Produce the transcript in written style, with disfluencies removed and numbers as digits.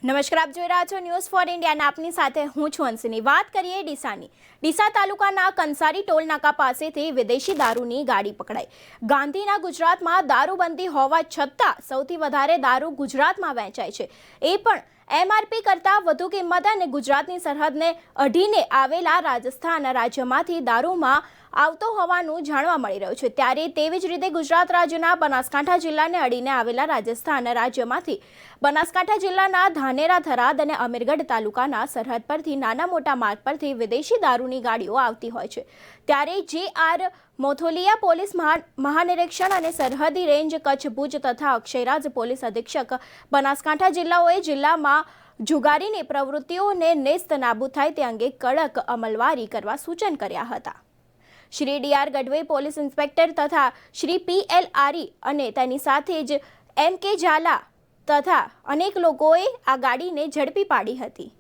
નમસ્કાર, આપ જોઈ રહ્યા છો ન્યૂઝ ફોર ઇન્ડિયા અને આપની સાથે હું છું અંશની। વાત કરીએ ડીસાની। ડીસા તાલુકાના કંસારી ટોલ નાકા પાસેથી વિદેશી દારૂની ગાડી પકડાઈ। ગાંધીના ગુજરાતમાં દારૂબંધી હોવા છતાં સૌથી વધારે દારૂ ગુજરાતમાં વેચાય છે, એ પણ એમઆરપી કરતાં વધુ કિંમત અને ગુજરાતની સરહદને અડીને આવેલા રાજસ્થાન રાજ્યમાંથી દારૂમાં આવતો હોવાનું જાણવા મળી રહ્યું છે। ત્યારે તેવી જ રીતે ગુજરાત રાજ્યના બનાસકાંઠા જિલ્લાને અડીને આવેલા રાજસ્થાન રાજ્યમાંથી બનાસકાંઠા જિલ્લાના ધાનેરા, થરાદ અને અમીરગઢ તાલુકાના સરહદ પરથી નાના મોટા માર્ગ પરથી વિદેશી દારૂની ગાડીઓ આવતી હોય છે। ત્યારે જે.આર. મોથોલિયા પોલીસ મહાનિરીક્ષણ અને સરહદી રેન્જ કચ્છ ભુજ તથા અક્ષયરાજ પોલીસ અધિક્ષક બનાસકાંઠા જિલ્લાઓએ જિલ્લામાં જુગારીની પ્રવૃત્તિઓને નેસ્ત નાબૂદ થાય તે અંગે કડક અમલવારી કરવા સૂચન કર્યા હતા। શ્રી ડી.આર. ગઢવી પોલીસ ઇન્સ્પેક્ટર તથા શ્રી પી.એલ. આરી અને તેની સાથે જ એમ.કે. ઝાલા તથા અનેક લોકોએ આ ગાડીને ઝડપી પાડી હતી।